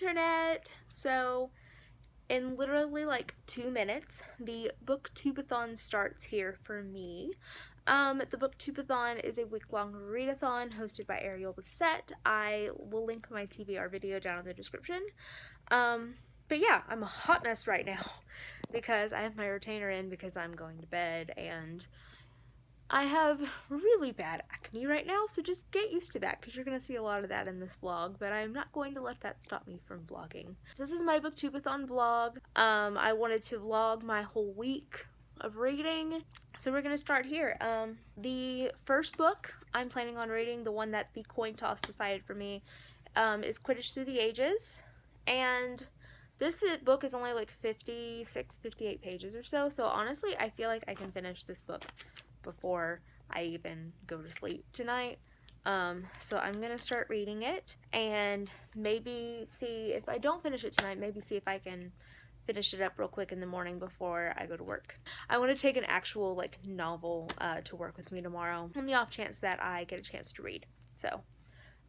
internet. So in literally like 2 minutes, the BookTube-A-Thon starts here for me. The BookTube-A-Thon is a week-long readathon hosted by Ariel Bissett. I will link my TBR video down in the description. But yeah, I'm a hot mess right now because I have my retainer in because I'm going to bed and I have really bad acne right now, so just get used to that because you're going to see a lot of that in this vlog, but I'm not going to let that stop me from vlogging. So this is my BookTube-A-Thon vlog. I wanted to vlog my whole week of reading, so we're going to start here. The first book I'm planning on reading, the one that the coin toss decided for me, is Quidditch Through the Ages, and this book is only like 56, 58 pages or so, so honestly I feel like I can finish this book before I even go to sleep tonight. So I'm gonna start reading it and maybe see if I don't finish it tonight, maybe see if I can finish it up real quick in the morning before I go to work. I want to take an actual like novel to work with me tomorrow on the off chance that I get a chance to read. So,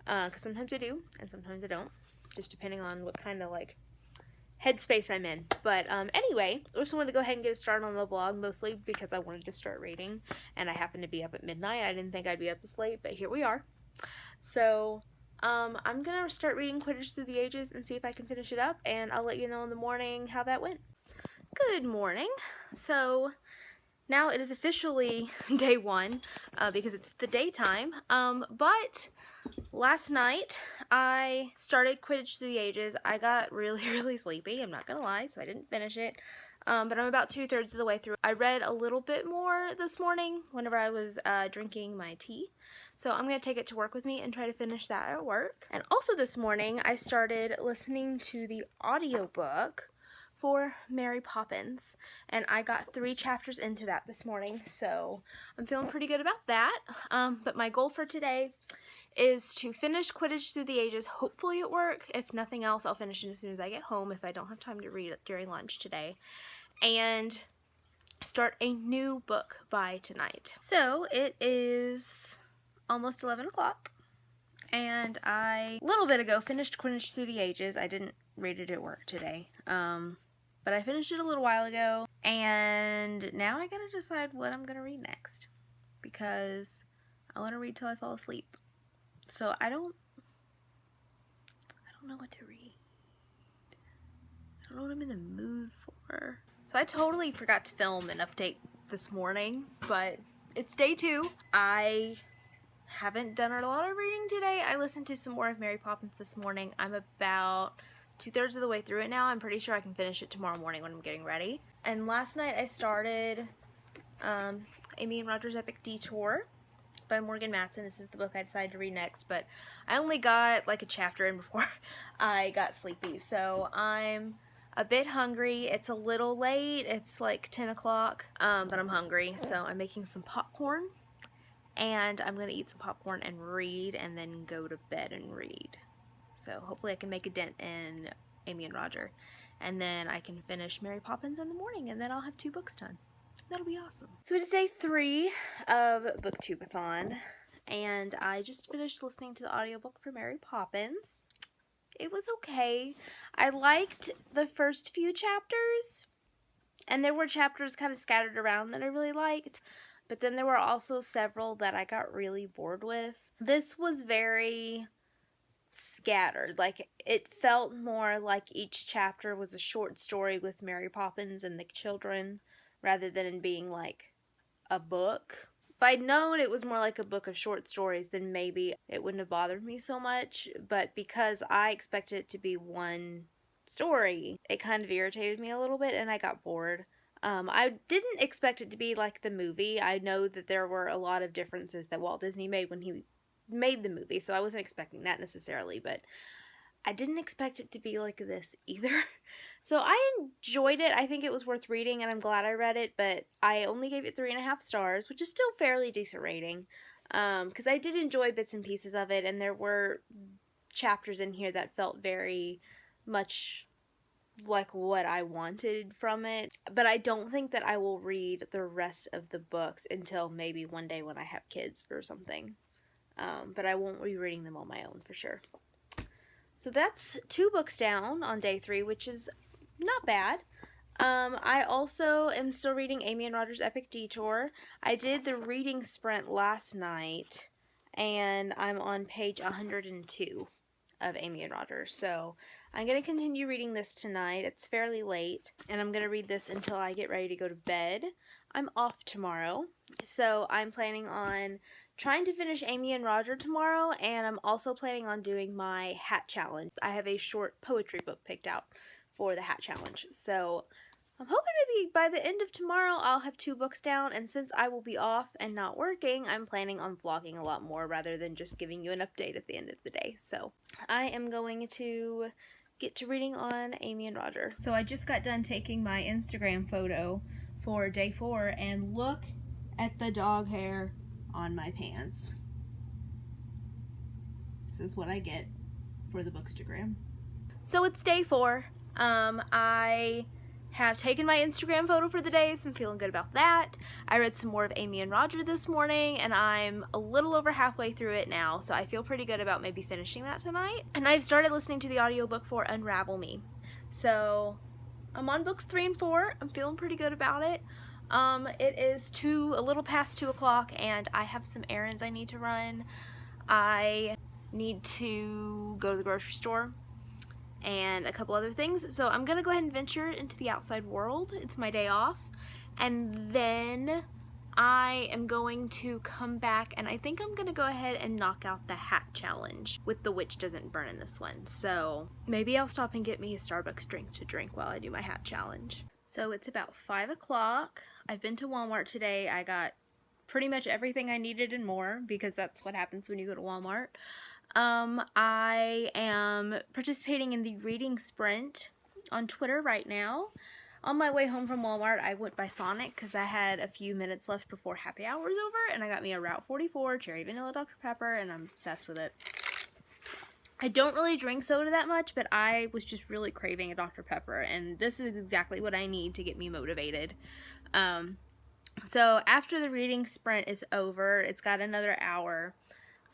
because sometimes I do and sometimes I don't, just depending on what kind of like headspace I'm in. But anyway, I just wanted to go ahead and get a start on the vlog, mostly because I wanted to start reading and I happened to be up at midnight. I didn't think I'd be up this late, but here we are. So I'm gonna start reading Quidditch Through the Ages and see if I can finish it up, and I'll let you know in the morning how that went. Good morning. So now it is officially day one because it's the daytime, but last night I started Quidditch Through the Ages. I got really sleepy, I'm not gonna lie, so I didn't finish it, but I'm about 2/3 of the way through. I read a little bit more this morning whenever I was drinking my tea, so I'm gonna take it to work with me and try to finish that at work. And also this morning I started listening to the audiobook for Mary Poppins, and I got 3 chapters into that this morning, so I'm feeling pretty good about that. But my goal for today is to finish Quidditch Through the Ages, hopefully at work. If nothing else, I'll finish it as soon as I get home if I don't have time to read it during lunch today, and start a new book by tonight. So it is almost 11 o'clock, and I, a little bit ago, finished Quidditch Through the Ages. I didn't read it at work today, but I finished it a little while ago, and now I gotta decide what I'm gonna read next, because I want to read till I fall asleep. So I don't know what to read. I don't know what I'm in the mood for. So I totally forgot to film an update this morning, but it's day 2. I haven't done a lot of reading today. I listened to some more of Mary Poppins this morning. I'm about 2/3 of the way through it now. I'm pretty sure I can finish it tomorrow morning when I'm getting ready. And last night I started Amy and Roger's Epic Detour by Morgan Matson. This is the book I decided to read next, but I only got like a chapter in before I got sleepy, so I'm a bit hungry. It's a little late, it's like 10 o'clock, but I'm hungry, so I'm making some popcorn, and I'm gonna eat some popcorn and read, and then go to bed and read. So hopefully I can make a dent in Amy and Roger, and then I can finish Mary Poppins in the morning, and then I'll have 2 books done. That'll be awesome. So it is day 3 of BookTube-A-Thon, and I just finished listening to the audiobook for Mary Poppins. It was okay. I liked the first few chapters, and there were chapters kind of scattered around that I really liked, but then there were also several that I got really bored with. This was very scattered. Like, it felt more like each chapter was a short story with Mary Poppins and the children, rather than being like a book. If I'd known it was more like a book of short stories, then maybe it wouldn't have bothered me so much, but because I expected it to be one story, it kind of irritated me a little bit and I got bored. I didn't expect it to be like the movie. I know that there were a lot of differences that Walt Disney made when he made the movie, so I wasn't expecting that necessarily, but I didn't expect it to be like this either. So I enjoyed it. I think it was worth reading, and I'm glad I read it, but I only gave it 3.5 stars, which is still fairly decent rating, because I did enjoy bits and pieces of it, and there were chapters in here that felt very much like what I wanted from it, but I don't think that I will read the rest of the books until maybe one day when I have kids or something, but I won't be reading them on my own for sure. So that's 2 books down on day 3, which is not bad. I also am still reading Amy and Roger's Epic Detour. I did the reading sprint last night, and I'm on page 102 of Amy and Roger. So I'm going to continue reading this tonight. It's fairly late, and I'm going to read this until I get ready to go to bed. I'm off tomorrow, so I'm planning on trying to finish Amy and Roger tomorrow, and I'm also planning on doing my hat challenge. I have a short poetry book picked out for the hat challenge, so I'm hoping maybe by the end of tomorrow I'll have 2 books down, and since I will be off and not working, I'm planning on vlogging a lot more rather than just giving you an update at the end of the day. So I am going to get to reading on Amy and Roger. So I just got done taking my Instagram photo for day 4, and look at the dog hair on my pants. This is what I get for the Bookstagram. So it's day 4. I have taken my Instagram photo for the day, so I'm feeling good about that. I read some more of Amy and Roger this morning, and I'm a little over halfway through it now, so I feel pretty good about maybe finishing that tonight. And I've started listening to the audiobook for Unravel Me. So I'm on books 3 and 4. I'm feeling pretty good about it. It is a little past 2 o'clock, and I have some errands I need to run. I need to go to the grocery store and a couple other things, so I'm gonna go ahead and venture into the outside world. It's my day off, and then I am going to come back, and I think I'm gonna go ahead and knock out the hat challenge with the witch doesn't burn in this one. So maybe I'll stop and get me a Starbucks drink to drink while I do my hat challenge. So it's about 5 o'clock. I've been to Walmart today. I got pretty much everything I needed and more, because that's what happens when you go to Walmart. I am participating in the reading sprint on Twitter right now. On my way home from Walmart, I went by Sonic because I had a few minutes left before happy hour was over, and I got me a Route 44 Cherry Vanilla Dr. Pepper, and I'm obsessed with it. I don't really drink soda that much, but I was just really craving a Dr. Pepper, and this is exactly what I need to get me motivated. So after the reading sprint is over, it's got another hour.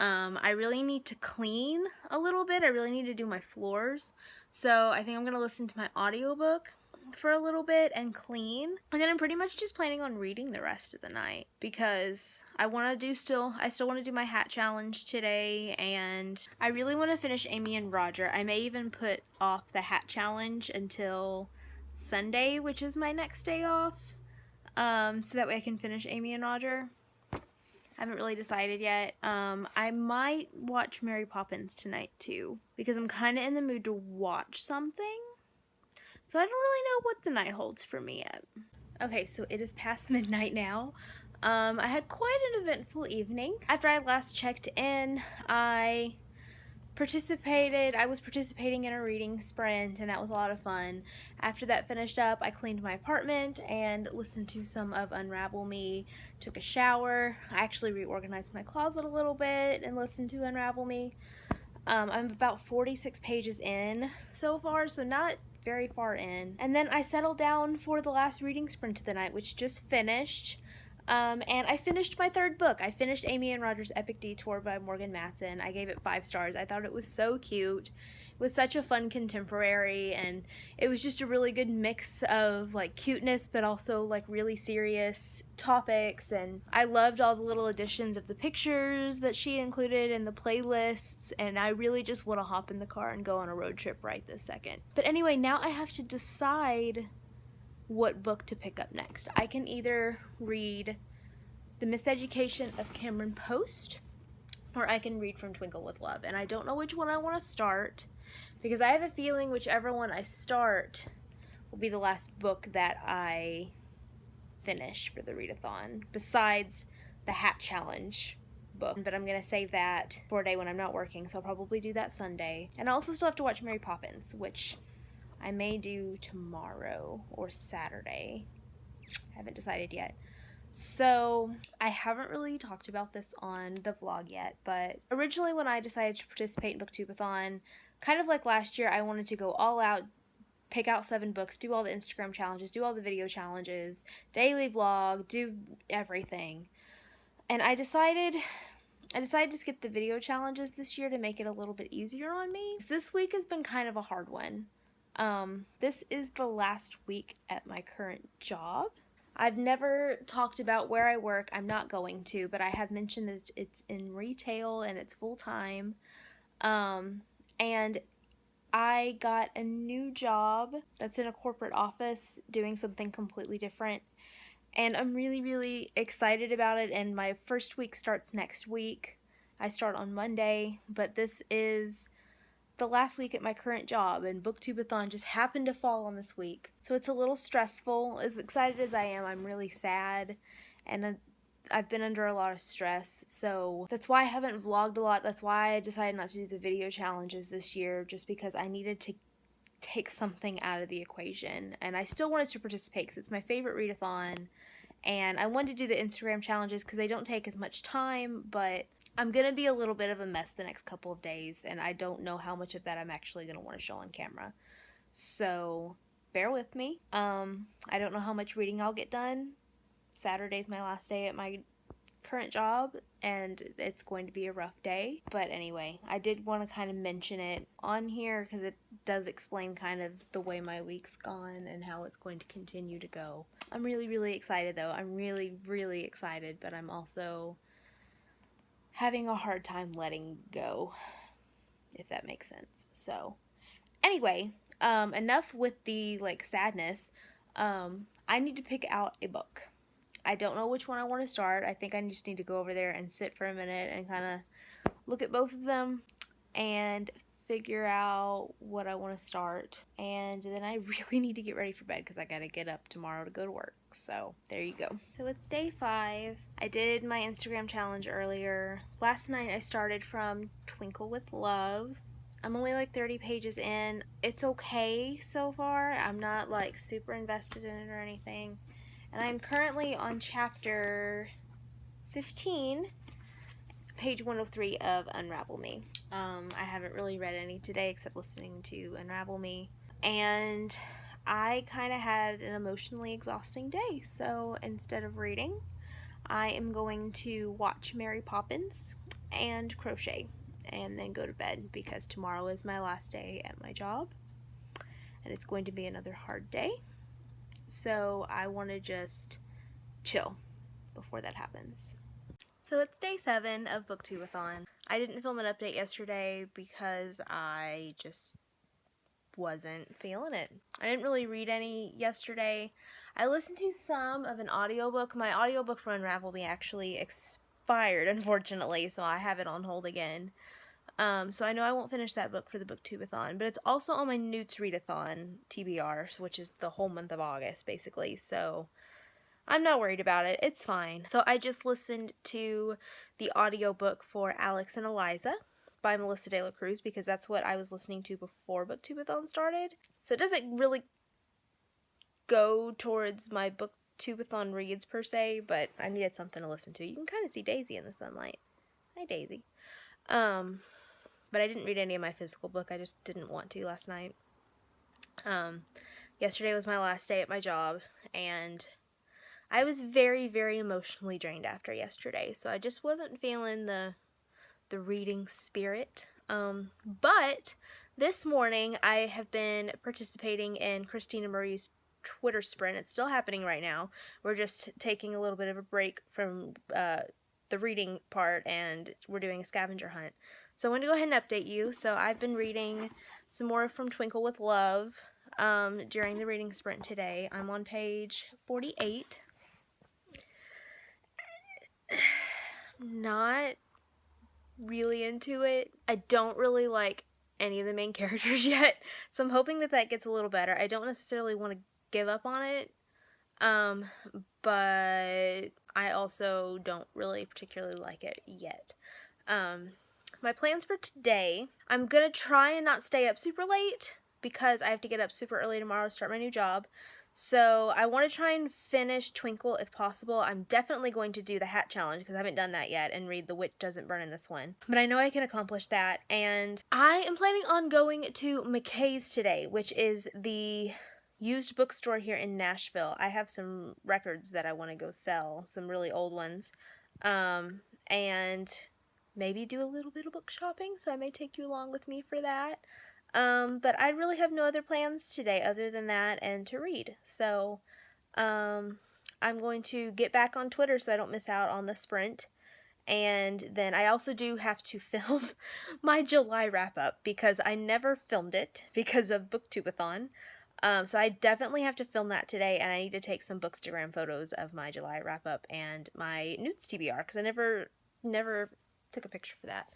I really need to clean a little bit. I really need to do my floors. So I think I'm going to listen to my audiobook for a little bit and clean. And then I'm pretty much just planning on reading the rest of the night, because I still want to do my hat challenge today, and I really want to finish Amy and Roger. I may even put off the hat challenge until Sunday, which is my next day off, so that way I can finish Amy and Roger. I haven't really decided yet. I might watch Mary Poppins tonight too, because I'm kind of in the mood to watch something. So I don't really know what the night holds for me yet. Okay, so it is past midnight now. I had quite an eventful evening. After I last checked in, I was participating in a reading sprint, and that was a lot of fun. After that finished up, I cleaned my apartment and listened to some of Unravel Me, took a shower. I actually reorganized my closet a little bit and listened to Unravel Me. I'm about 46 pages in so far, so not very far in. And then I settled down for the last reading sprint of the night, which just finished. And I finished my 3rd book. I finished Amy and Roger's Epic Detour by Morgan Matson. I gave it 5 stars. I thought it was so cute. It was such a fun contemporary, and it was just a really good mix of like cuteness but also like really serious topics, and I loved all the little additions of the pictures that she included in the playlists, and I really just want to hop in the car and go on a road trip right this second. But anyway, now I have to decide what book to pick up next. I can either read The Miseducation of Cameron Post, or I can read From Twinkle with Love, and I don't know which one I want to start, because I have a feeling whichever one I start will be the last book that I finish for the readathon, besides the hat challenge book. But I'm gonna save that for a day when I'm not working, so I'll probably do that Sunday. And I also still have to watch Mary Poppins, which I may do tomorrow or Saturday. I haven't decided yet. So I haven't really talked about this on the vlog yet, but originally when I decided to participate in BookTube-A-Thon, kind of like last year, I wanted to go all out, pick out 7 books, do all the Instagram challenges, do all the video challenges, daily vlog, do everything. And I decided I decided to skip the video challenges this year to make it a little bit easier on me. This week has been kind of a hard one. This is the last week at my current job. I've never talked about where I work. I'm not going to, but I have mentioned that it's in retail and it's full-time. And I got a new job that's in a corporate office doing something completely different. And I'm really, really excited about it, and my first week starts next week. I start on Monday, but this is the last week at my current job, and BookTube-A-Thon just happened to fall on this week. So it's a little stressful. As excited as I am, I'm really sad, and I've been under a lot of stress, so that's why I haven't vlogged a lot. That's why I decided not to do the video challenges this year, just because I needed to take something out of the equation. And I still wanted to participate because it's my favorite readathon, and I wanted to do the Instagram challenges because they don't take as much time, but I'm gonna be a little bit of a mess the next couple of days, and I don't know how much of that I'm actually gonna want to show on camera, so bear with me. I don't know how much reading I'll get done. Saturday's my last day at my current job, and it's going to be a rough day. But anyway, I did want to kind of mention it on here because it does explain kind of the way my week's gone and how it's going to continue to go. I'm really, really excited though. I'm really, really excited, but I'm also having a hard time letting go, if that makes sense. So anyway, enough with the sadness. I need to pick out a book. I don't know which one I want to start. I think I just need to go over there and sit for a minute and kind of look at both of them and figure out what I want to start. And then I really need to get ready for bed because I gotta get up tomorrow to go to work. So there you go. So it's day 5. I did my Instagram challenge earlier. Last night I started from Twinkle with Love. I'm only 30 pages in. It's okay so far. I'm not super invested in it or anything. And I'm currently on chapter 15, page 103 of Unravel Me. I haven't really read any today except listening to Unravel Me. And I kind of had an emotionally exhausting day. So instead of reading, I am going to watch Mary Poppins and crochet and then go to bed because tomorrow is my last day at my job. And it's going to be another hard day. So I want to just chill before that happens. So it's day 7 of BookTube-A-Thon. I didn't film an update yesterday because I just wasn't feeling it. I didn't really read any yesterday. I listened to some of an audiobook. My audiobook for Unravel Me actually expired, unfortunately, so I have it on hold again. So I know I won't finish that book for the BookTube-A-Thon, but it's also on my Newts Readathon TBR, which is the whole month of August, basically, so I'm not worried about it. It's fine. So I just listened to the audiobook for Alex and Eliza by Melissa De La Cruz because that's what I was listening to before BookTube-A-Thon started. So it doesn't really go towards my BookTube-A-Thon reads per se, but I needed something to listen to. You can kind of see Daisy in the sunlight. Hi, Daisy. But I didn't read any of my physical book. I just didn't want to last night. Yesterday was my last day at my job, and I was very, very emotionally drained after yesterday, so I just wasn't feeling the reading spirit. But this morning I have been participating in Christina Marie's Twitter sprint. It's still happening right now. We're just taking a little bit of a break from the reading part, and we're doing a scavenger hunt. So I'm going to go ahead and update you. So I've been reading some more from Twinkle with Love during the reading sprint today. I'm on page 48. Not really into it. I don't really like any of the main characters yet, so I'm hoping that that gets a little better. I don't necessarily want to give up on it, but I also don't really particularly like it yet. My plans for today, I'm gonna try and not stay up super late because I have to get up super early tomorrow to start my new job. So I want to try and finish Twinkle if possible. I'm definitely going to do the hat challenge because I haven't done that yet and read The Witch Doesn't Burn in this one. But I know I can accomplish that. And I am planning on going to McKay's today, which is the used bookstore here in Nashville. I have some records that I want to go sell, some really old ones. And maybe do a little bit of book shopping, so I may take you along with me for that. But I really have no other plans today other than that and to read. So I'm going to get back on Twitter so I don't miss out on the sprint. And then I also do have to film my July wrap-up because I never filmed it because of BookTube-A-Thon. So I definitely have to film that today, and I need to take some Bookstagram photos of my July wrap-up and my Newts TBR because I never took a picture for that.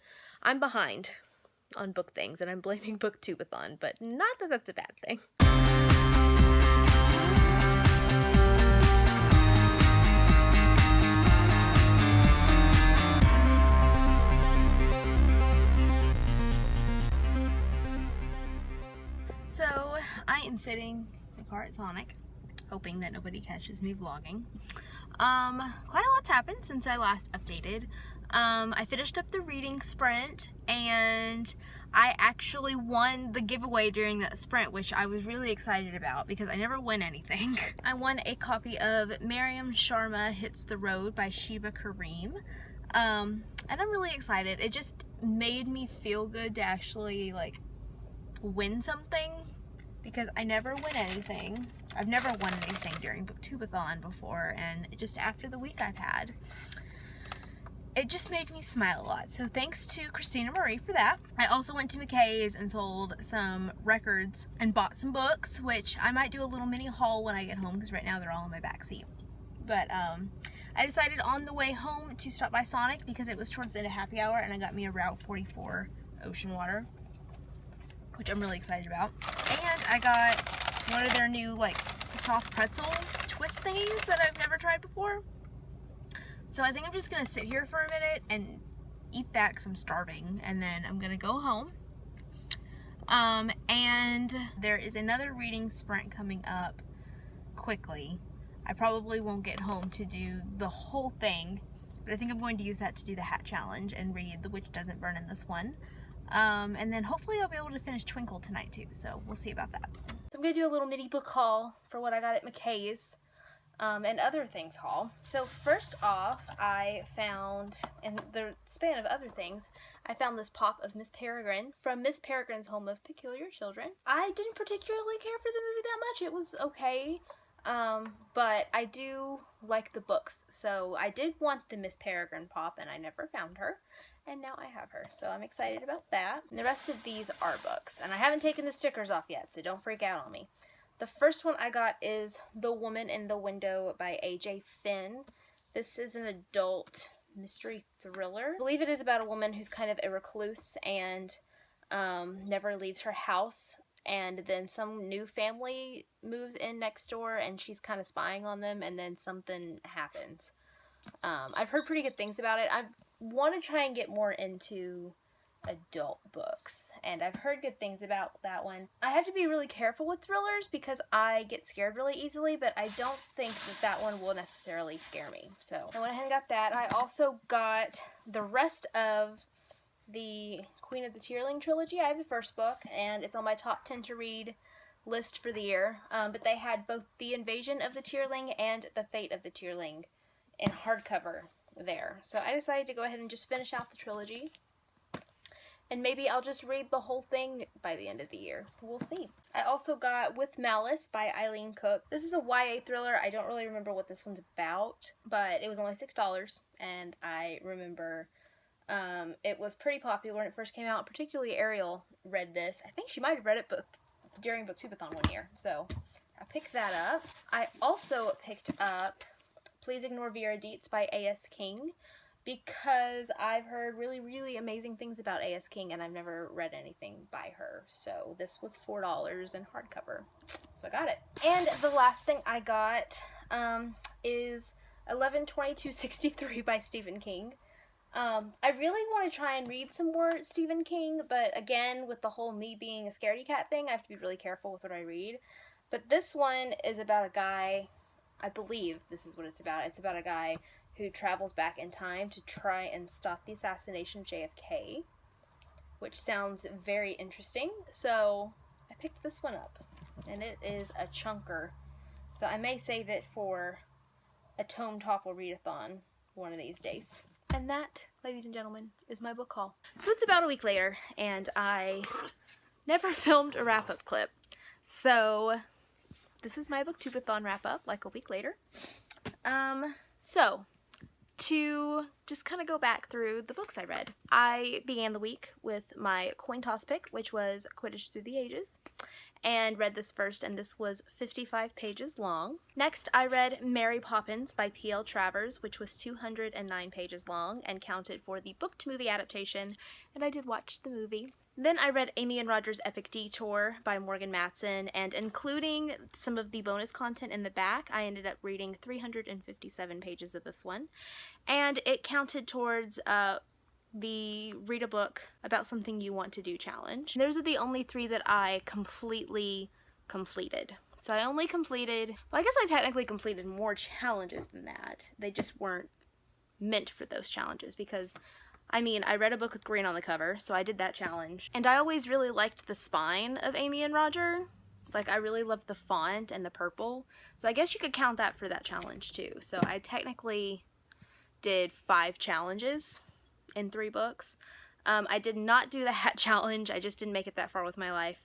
I'm behind on book things, and I'm blaming BookTube-A-Thon, but not that that's a bad thing. So, I am sitting in the car at Sonic, hoping that nobody catches me vlogging. Quite a lot's happened since I last updated. I finished up the reading sprint, and I actually won the giveaway during that sprint, which I was really excited about because I never win anything. I won a copy of Mariam Sharma Hits the Road by Sheba Kareem. And I'm really excited. It just made me feel good to actually, like, win something because I never win anything. I've never won anything during BookTube-A-Thon before, and just after the week I've had, it just made me smile a lot. So thanks to Christina Marie for that. I also went to McKay's and sold some records and bought some books, which I might do a little mini haul when I get home because right now they're all in my backseat. But I decided on the way home to stop by Sonic because it was towards the end of happy hour, and I got me a Route 44 ocean water, which I'm really excited about. And I got one of their new, like, soft pretzel twist thingies that I've never tried before. So I think I'm just gonna sit here for a minute and eat that because I'm starving, and then I'm gonna go home. And there is another reading sprint coming up quickly. I probably won't get home to do the whole thing, but I think I'm going to use that to do the hat challenge and read The Witch Doesn't Burn in This One. And then hopefully I'll be able to finish Twinkle tonight too, so we'll see about that. So I'm going to do a little mini book haul for what I got at McKay's and other things haul. So first off, I found, in the span of other things, I found this pop of Miss Peregrine from Miss Peregrine's Home of Peculiar Children. I didn't particularly care for the movie that much. It was okay. But I do like the books, so I did want the Miss Peregrine pop, and I never found her, and now I have her, so I'm excited about that. And the rest of these are books, and I haven't taken the stickers off yet, so don't freak out on me. The first one I got is The Woman in the Window by A.J. Finn. This is an adult mystery thriller. I believe it is about a woman who's kind of a recluse and never leaves her house. And then some new family moves in next door, and she's kind of spying on them, and then something happens. I've heard pretty good things about it. I want to try and get more into adult books, and I've heard good things about that one. I have to be really careful with thrillers because I get scared really easily, but I don't think that that one will necessarily scare me. So I went ahead and got that. I also got the rest of the Queen of the Tearling trilogy. I have the first book, and it's on my top 10 to read list for the year. But they had both The Invasion of the Tearling and The Fate of the Tearling in hardcover there. So I decided to go ahead and just finish out the trilogy. And maybe I'll just read the whole thing by the end of the year. We'll see. I also got With Malice by Eileen Cook. This is a YA thriller. I don't really remember what this one's about, but it was only $6, and I remember it was pretty popular when it first came out. Particularly Ariel read this. I think she might have read it during BookTube-A-Thon one year, so I picked that up. I also picked up Please Ignore Vera Dietz by A.S. King because I've heard really, really amazing things about A.S. King, and I've never read anything by her. So this was $4 in hardcover, so I got it. And the last thing I got is 11/22/63 by Stephen King. I really want to try and read some more Stephen King, but again, with the whole me being a scaredy cat thing, I have to be really careful with what I read. But this one is about a guy, I believe this is what it's about. It's about a guy who travels back in time to try and stop the assassination of JFK, which sounds very interesting. So I picked this one up, and it is a chunker. So I may save it for a Tome Topple Readathon one of these days. And that, ladies and gentlemen, is my book haul. So it's about a week later, and I never filmed a wrap-up clip. So this is my BookTube-A-Thon wrap-up, like a week later. So to just kind of go back through the books I read. I began the week with my coin toss pick, which was Quidditch Through the Ages, and read this first, and this was 55 pages long. Next, I read Mary Poppins by P.L. Travers, which was 209 pages long and counted for the book-to-movie adaptation, and I did watch the movie. Then I read Amy and Roger's Epic Detour by Morgan Matson, and including some of the bonus content in the back, I ended up reading 357 pages of this one, and it counted towards the read a book about something you want to do challenge. Those are the only 3 that I completely completed. So I only completed, well, I guess I technically completed more challenges than that. They just weren't meant for those challenges because, I mean, I read a book with green on the cover, so I did that challenge. And I always really liked the spine of Amy and Roger. Like, I really loved the font and the purple. So I guess you could count that for that challenge too. So I technically did 5 challenges in 3 books. I did not do the hat challenge. I just didn't make it that far with my life.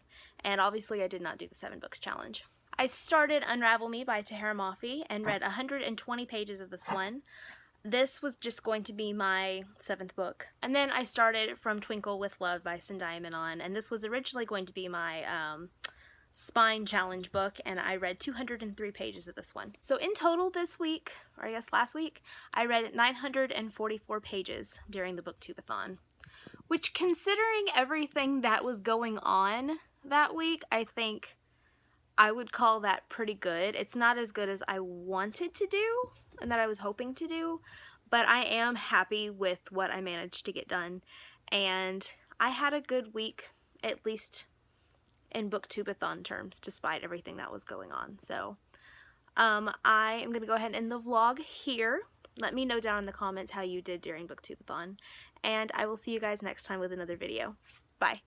And obviously I did not do the 7 books challenge. I started Unravel Me by Tahara Mafi and read 120 pages of this one. This was just going to be my 7th book. And then I started From Twinkle with Love by Zendaya Minon, and this was originally going to be my spine challenge book, and I read 203 pages of this one. So in total this week, or I guess last week, I read 944 pages during the BookTube-A-Thon, which, considering everything that was going on that week, I think I would call that pretty good. It's not as good as I wanted to do and that I was hoping to do, but I am happy with what I managed to get done, and I had a good week, at least in BookTube-A-Thon terms, despite everything that was going on. So I am going to go ahead and end the vlog here. Let me know down in the comments how you did during BookTube-A-Thon, and I will see you guys next time with another video. Bye.